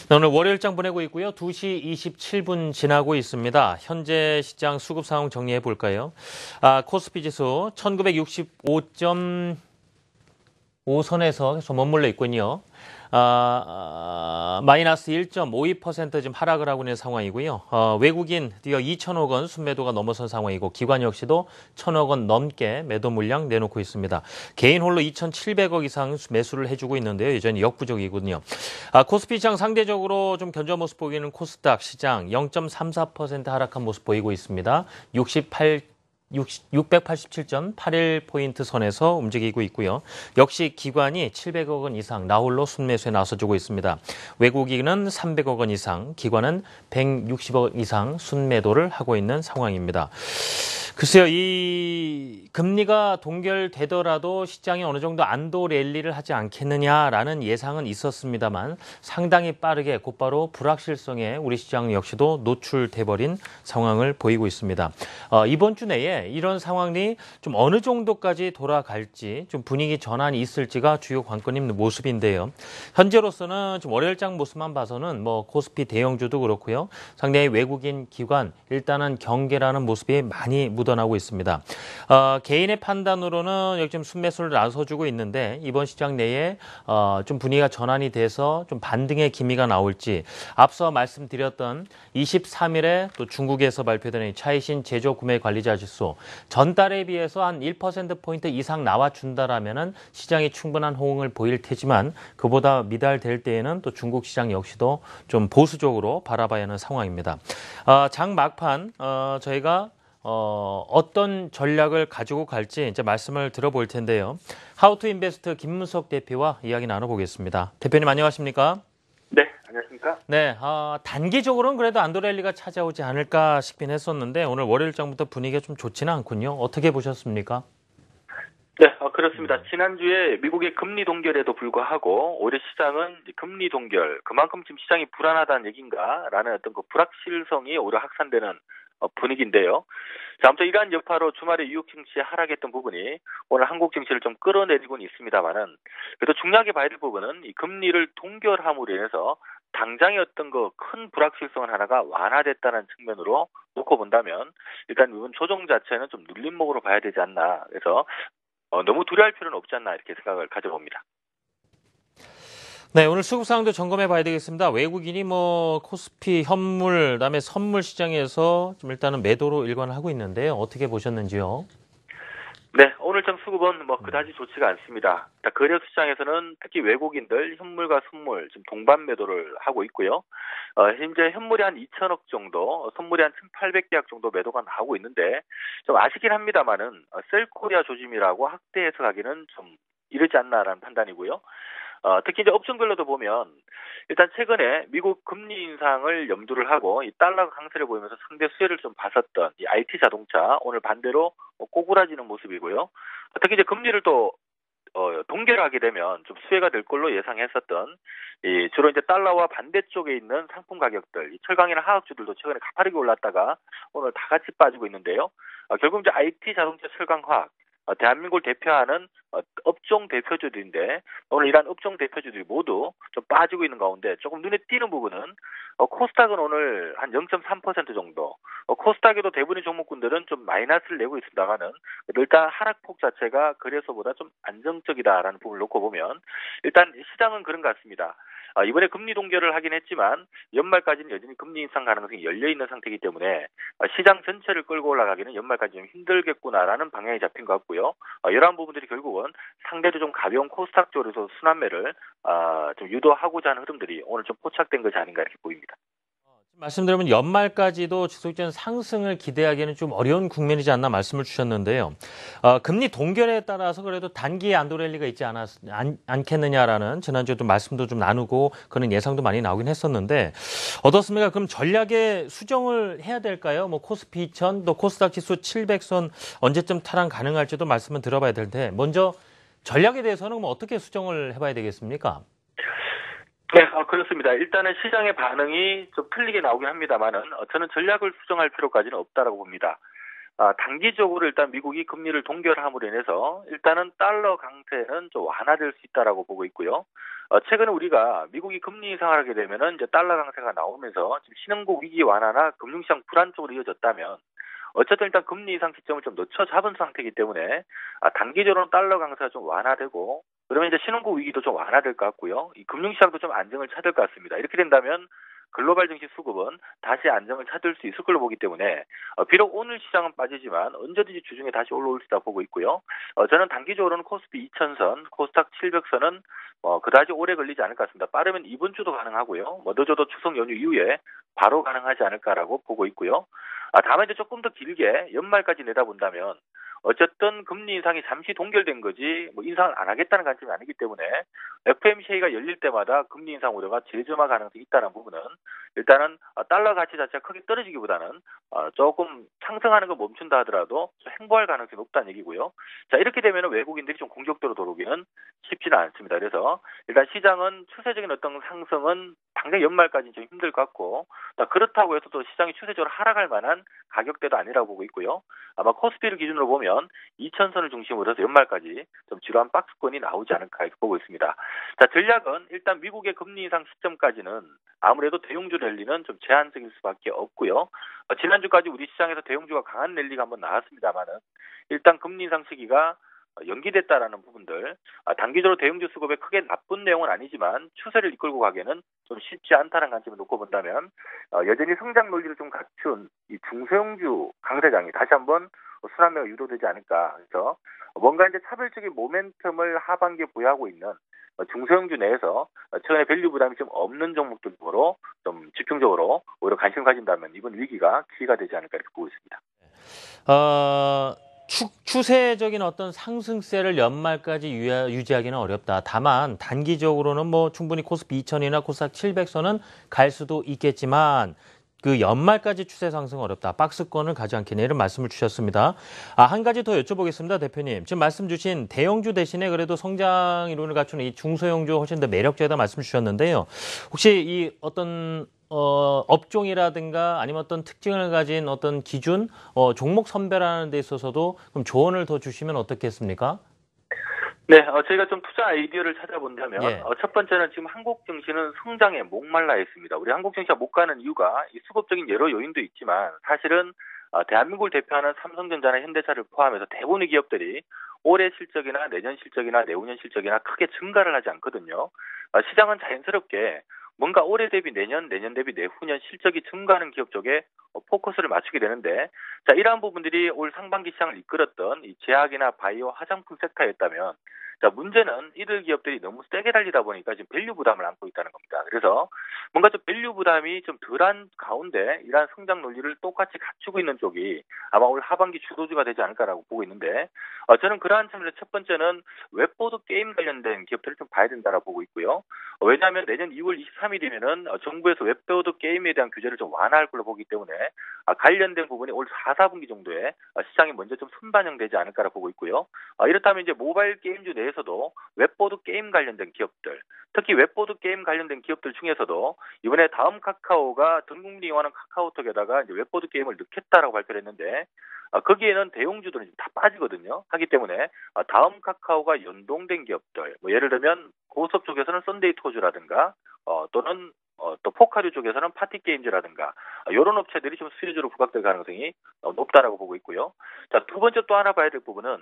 네, 오늘 월요일장 보내고 있고요. 2시 27분 지나고 있습니다. 현재 시장 수급 상황 정리해 볼까요? 코스피 지수 1965.5선에서 계속 머물러 있군요. 마이너스 1.52% 지금 하락을 하고 있는 상황이고요. 외국인 드디어 2천억 원 순매도가 넘어선 상황이고 기관 역시도 1천억 원 넘게 매도 물량 내놓고 있습니다. 개인 홀로 2,700억 이상 매수를 해주고 있는데요. 여전히 역부족이거든요. 코스피 시장 상대적으로 좀 견조한 모습 보이는 코스닥 시장 0.34% 하락한 모습 보이고 있습니다. 687.81포인트 선에서 움직이고 있고요. 역시 기관이 700억 원 이상 나홀로 순매수에 나서주고 있습니다. 외국인은 300억 원 이상, 기관은 160억 이상 순매도를 하고 있는 상황입니다. 글쎄요, 이 금리가 동결되더라도 시장이 어느 정도 안도 랠리를 하지 않겠느냐라는 예상은 있었습니다만 상당히 빠르게 곧바로 불확실성에 우리 시장 역시도 노출돼버린 상황을 보이고 있습니다. 이번 주 내에 이런 상황이 좀 어느 정도까지 돌아갈지 좀 분위기 전환이 있을지가 주요 관건인 모습인데요. 현재로서는 좀 월요일장 모습만 봐서는 뭐 코스피 대형주도 그렇고요. 상당히 외국인 기관 일단은 경계라는 모습이 많이 묻어나고 있습니다. 개인의 판단으로는 역시 좀 순매수를 나서주고 있는데 이번 시장 내에 좀 분위기가 전환이 돼서 좀 반등의 기미가 나올지 앞서 말씀드렸던 23일에 또 중국에서 발표된 차이신 제조 구매 관리자 지수 전달에 비해서 한 1%포인트 이상 나와준다라면은 시장이 충분한 호응을 보일 테지만 그보다 미달될 때에는 또 중국 시장 역시도 좀 보수적으로 바라봐야 하는 상황입니다. 장 막판 저희가 어떤 전략을 가지고 갈지 이제 말씀을 들어볼 텐데요. 하우투인베스트 김문석 대표와 이야기 나눠보겠습니다. 대표님 안녕하십니까? 네, 안녕하십니까? 네, 단기적으로는 그래도 안도랠리가 찾아오지 않을까 싶긴 했었는데 오늘 월요일장부터 분위기가 좀 좋지는 않군요. 어떻게 보셨습니까? 네, 그렇습니다. 지난주에 미국의 금리 동결에도 불구하고 올해 시장은 금리 동결, 그만큼 지금 시장이 불안하다는 얘기인가라는 어떤 그 불확실성이 오히려 확산되는 분위기인데요. 자, 아무튼 이러한 여파로 주말에 뉴욕 증시에 하락했던 부분이 오늘 한국 증시를 좀 끌어내리고는 있습니다만은 그래도 중요하게 봐야 될 부분은 이 금리를 동결함으로 인해서 당장의 어떤 그 큰 불확실성 하나가 완화됐다는 측면으로 놓고 본다면 일단 이번 조정 자체는 좀 눌림목으로 봐야 되지 않나. 그래서 너무 두려워할 필요는 없지 않나 이렇게 생각을 가져봅니다. 네, 오늘 수급 상황도 점검해 봐야 되겠습니다. 외국인이 뭐 코스피 현물, 그다음에 선물 시장에서 좀 일단은 매도로 일관을 하고 있는데요. 어떻게 보셨는지요? 네, 오늘 장 수급은 뭐 그다지 좋지가 않습니다. 거래 시장에서는 특히 외국인들 현물과 선물 지금 동반 매도를 하고 있고요. 현재 현물이 한 2천억 정도, 선물이 한 1,800계약 정도 매도가 나오고 있는데 좀 아쉽긴 합니다만은 셀코리아 조짐이라고 확대 해석하기는 좀 이르지 않나라는 판단이고요. 특히 이제 업종별로도 보면 일단 최근에 미국 금리 인상을 염두를 하고 이 달러 강세를 보이면서 상대 수혜를 좀 봤었던 이 IT 자동차 오늘 반대로 꼬꾸라지는 모습이고요. 특히 이제 금리를 또 동결하게 되면 좀 수혜가 될 걸로 예상했었던 이 주로 이제 달러와 반대쪽에 있는 상품 가격들, 이 철강이나 화학주들도 최근에 가파르게 올랐다가 오늘 다 같이 빠지고 있는데요. 결국 이제 IT 자동차, 철강, 화학 대한민국을 대표하는 업종 대표주들인데 오늘 이러한 업종 대표주들이 모두 좀 빠지고 있는 가운데 조금 눈에 띄는 부분은 코스닥은 오늘 한 0.3% 정도, 코스닥에도 대부분의 종목군들은 좀 마이너스를 내고 있습니다만은 일단 하락폭 자체가 그래서보다 좀 안정적이다라는 부분을 놓고 보면 일단 시장은 그런 것 같습니다. 이번에 금리 동결을 하긴 했지만 연말까지는 여전히 금리 인상 가능성이 열려 있는 상태이기 때문에 시장 전체를 끌고 올라가기는 연말까지 좀 힘들겠구나라는 방향이 잡힌 것 같고요. 이러한 부분들이 결국은 상대도 좀 가벼운 코스닥 쪽으로서 순환매를 좀 유도하고자 하는 흐름들이 오늘 좀 포착된 것이 아닌가 이렇게 보입니다. 말씀드리면 연말까지도 지속적인 상승을 기대하기에는 좀 어려운 국면이지 않나 말씀을 주셨는데요. 금리 동결에 따라서 그래도 단기에 안도랠리가 있지 않겠느냐라는 지난주에도 말씀도 좀 나누고 그런 예상도 많이 나오긴 했었는데 어떻습니까? 그럼 전략에 수정을 해야 될까요? 뭐 코스피 2000, 또 코스닥 지수 700선 언제쯤 탈환 가능할지도 말씀을 들어봐야 될 텐데 먼저 전략에 대해서는 뭐 어떻게 수정을 해봐야 되겠습니까? 네, 그렇습니다. 일단은 시장의 반응이 좀 틀리게 나오긴 합니다만은 저는 전략을 수정할 필요까지는 없다라고 봅니다. 단기적으로 일단 미국이 금리를 동결함으로 인해서 일단은 달러 강세는 좀 완화될 수 있다라고 보고 있고요. 최근에 우리가 미국이 금리 인상을 하게 되면은 이제 달러 강세가 나오면서 지금 신흥국 위기 완화나 금융시장 불안 쪽으로 이어졌다면 어쨌든 일단 금리 인상 시점을 좀 늦춰 잡은 상태이기 때문에 단기적으로는 달러 강세가 좀 완화되고 그러면 이제 신흥국 위기도 좀 완화될 것 같고요. 이 금융시장도 좀 안정을 찾을 것 같습니다. 이렇게 된다면 글로벌 증시 수급은 다시 안정을 찾을 수 있을 걸로 보기 때문에 비록 오늘 시장은 빠지지만 언제든지 주중에 다시 올라올 수 있다고 보고 있고요. 저는 단기적으로는 코스피 2000선, 코스닥 700선은 그다지 오래 걸리지 않을 것 같습니다. 빠르면 이번 주도 가능하고요. 늦어도 추석 연휴 이후에 바로 가능하지 않을까라고 보고 있고요. 다만 이제 조금 더 길게 연말까지 내다본다면 어쨌든 금리 인상이 잠시 동결된 거지 뭐 인상을 안 하겠다는 관점이 아니기 때문에 FOMC가 열릴 때마다 금리 인상 우려가 재점화 가능성이 있다는 부분은 일단은 달러 가치 자체가 크게 떨어지기보다는 조금 상승하는 거 멈춘다 하더라도 좀 횡보할 가능성이 높다는 얘기고요. 자, 이렇게 되면 외국인들이 좀 공격적으로 들어오기는 쉽지는 않습니다. 그래서 일단 시장은 추세적인 어떤 상승은 당장 연말까지는 좀 힘들 것 같고 그렇다고 해서 또 시장이 추세적으로 하락할 만한 가격대도 아니라고 보고 있고요. 아마 코스피를 기준으로 보면 2000선을 중심으로 해서 연말까지 좀 지루한 박스권이 나오지 않을까 이렇게 보고 있습니다. 자, 전략은 일단 미국의 금리 인상 시점까지는 아무래도 대형주 랠리는 좀 제한적일 수밖에 없고요. 지난주까지 우리 시장에서 대형주가 강한 랠리가 한번 나왔습니다만은 일단 금리 인상 시기가 연기됐다라는 부분들, 단기적으로 대형주 수급에 크게 나쁜 내용은 아니지만 추세를 이끌고 가기에는 좀 쉽지 않다는 관점을 놓고 본다면 여전히 성장 논리를 좀 갖춘 이 중소형주 강세장이 다시 한번 순환매가 유도되지 않을까. 그래서 뭔가 이제 차별적인 모멘텀을 하반기에 부여하고 있는 중소형주 내에서 최근에 밸류 부담이 좀 없는 종목들로 좀 집중적으로 오히려 관심을 가진다면 이번 위기가 기회가 되지 않을까 이렇게 보고 있습니다. 추세적인 어떤 상승세를 연말까지 유지하기는 어렵다. 다만 단기적으로는 뭐 충분히 코스피 2000이나 코스닥 700선은 갈 수도 있겠지만 그 연말까지 추세 상승 어렵다. 박스권을 가지 않겠네. 이런 말씀을 주셨습니다. 한 가지 더 여쭤보겠습니다, 대표님. 지금 말씀 주신 대형주 대신에 그래도 성장 이론을 갖추는 이 중소형주 훨씬 더 매력적이다 말씀 주셨는데요. 혹시 이 어떤 업종이라든가 아니면 어떤 특징을 가진 어떤 기준, 종목 선별하는 데 있어서도 그럼 조언을 더 주시면 어떻겠습니까? 네, 저희가 좀 투자 아이디어를 찾아본다면, 예. 첫 번째는 지금 한국 증시는 성장에 목말라 있습니다. 우리 한국 증시가 못 가는 이유가 이 수급적인 여러 요인도 있지만, 사실은, 대한민국을 대표하는 삼성전자나 현대차를 포함해서 대부분의 기업들이 올해 실적이나 내년 실적이나 내후년 실적이나 크게 증가를 하지 않거든요. 시장은 자연스럽게 뭔가 올해 대비 내년, 내년 대비 내후년 실적이 증가하는 기업 쪽에 포커스를 맞추게 되는데, 자, 이러한 부분들이 올 상반기 시장을 이끌었던 이 제약이나 바이오, 화장품 섹터였다면, 자, 문제는 이들 기업들이 너무 세게 달리다 보니까 지금 밸류 부담을 안고 있다는 겁니다. 그래서 뭔가 좀 밸류 부담이 좀 덜한 가운데 이러한 성장 논리를 똑같이 갖추고 있는 쪽이 아마 올 하반기 주도주가 되지 않을까라고 보고 있는데, 저는 그러한 측면에서 첫 번째는 웹보드 게임 관련된 기업들을 좀 봐야 된다라고 보고 있고요. 왜냐하면 내년 2월 23일이면은 정부에서 웹보드 게임에 대한 규제를 좀 완화할 걸로 보기 때문에 관련된 부분이 올 4, 4분기 정도에 시장에 먼저 좀 선반영되지 않을까라고 보고 있고요. 이렇다면 이제 모바일 게임주 내에서도 웹보드 게임 관련된 기업들, 특히 웹보드 게임 관련된 기업들 중에서도 이번에 다음 카카오가 등국리 이용하는 카카오톡에다가 이제 웹보드 게임을 넣겠다라고 발표를 했는데 거기에는 대형주들은 다 빠지거든요. 하기 때문에 다음 카카오가 연동된 기업들, 뭐 예를 들면 고스톱 쪽에서는 썬데이 토즈라든가 또는 또 포카류 쪽에서는 파티 게임즈라든가 이런 업체들이 좀 수혜주로 부각될 가능성이 높다라고 보고 있고요. 자, 두 번째 또 하나 봐야 될 부분은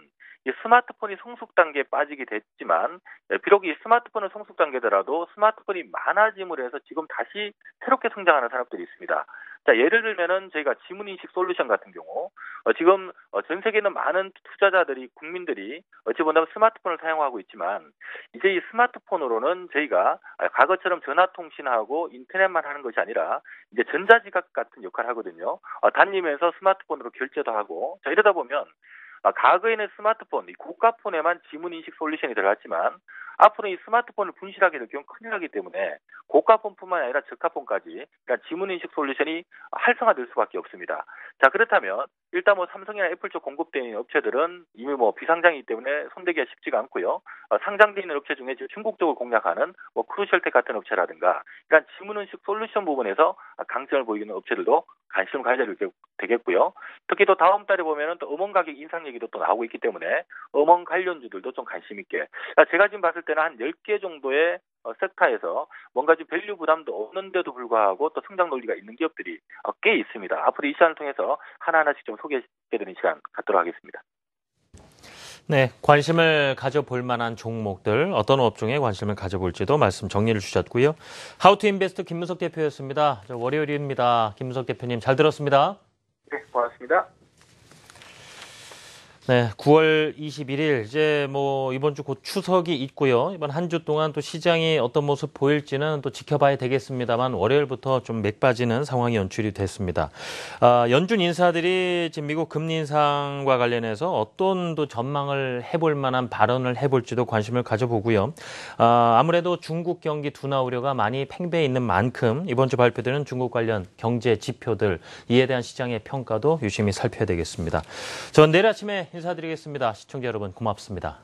이 스마트폰이 성숙 단계에 빠지게 됐지만 비록 이 스마트폰은 성숙 단계더라도 스마트폰이 많아짐으로 해서 지금 다시 새롭게 성장하는 산업들이 있습니다. 자, 예를 들면은 저희가 지문인식 솔루션 같은 경우 지금 전 세계 있는 많은 투자자들이 국민들이 어찌 보면 스마트폰을 사용하고 있지만 이제 이 스마트폰으로는 저희가 과거처럼 전화 통신하고 인터넷만 하는 것이 아니라 이제 전자지갑 같은 역할을 하거든요. 다니면서 스마트폰으로 결제도 하고 자, 이러다 보면 과거에는 스마트폰, 이 고가폰에만 지문인식 솔루션이 들어갔지만 앞으로 이 스마트폰을 분실하게 될 경우 큰일 나기 때문에 고가폰뿐만 아니라 저가폰까지 그러니까 지문인식 솔루션이 활성화될 수밖에 없습니다. 자, 그렇다면 일단 뭐 삼성이나 애플 쪽 공급되어 있는 업체들은 이미 뭐 비상장이기 때문에 손대기가 쉽지가 않고요. 상장되어 있는 업체 중에 지금 중국 쪽을 공략하는 뭐 크루셜텍 같은 업체라든가 그러니까 지문인식 솔루션 부분에서 강점을 보이는 업체들도 관심을 가져야 되겠고요. 특히 또 다음 달에 보면은 또 음원 가격 인상 얘기도 또 나오고 있기 때문에 음원 관련주들도 좀 관심 있게. 제가 지금 봤을 때는 한 10개 정도의 섹터에서 뭔가 좀 밸류 부담도 없는데도 불구하고 또 성장 논리가 있는 기업들이 꽤 있습니다. 앞으로 이 시간을 통해서 하나하나씩 좀 소개해드리는 시간 갖도록 하겠습니다. 네, 관심을 가져볼 만한 종목들, 어떤 업종에 관심을 가져볼지도 말씀 정리를 주셨고요. 하우투인베스트 김문석 대표였습니다. 월요일입니다. 김문석 대표님 잘 들었습니다. 네, 고맙습니다. 네, 9월 21일 이제 이번 주 곧 추석이 있고요. 이번 한 주 동안 또 시장이 어떤 모습 보일지는 또 지켜봐야 되겠습니다만 월요일부터 좀 맥 빠지는 상황이 연출이 됐습니다. 연준 인사들이 지금 미국 금리 인상과 관련해서 어떤 또 전망을 해볼 만한 발언을 해볼지도 관심을 가져보고요. 아무래도 중국 경기 둔화 우려가 많이 팽배해 있는 만큼 이번 주 발표되는 중국 관련 경제 지표들 이에 대한 시장의 평가도 유심히 살펴야 되겠습니다. 전 내일 아침에 인사드리겠습니다. 시청자 여러분 고맙습니다.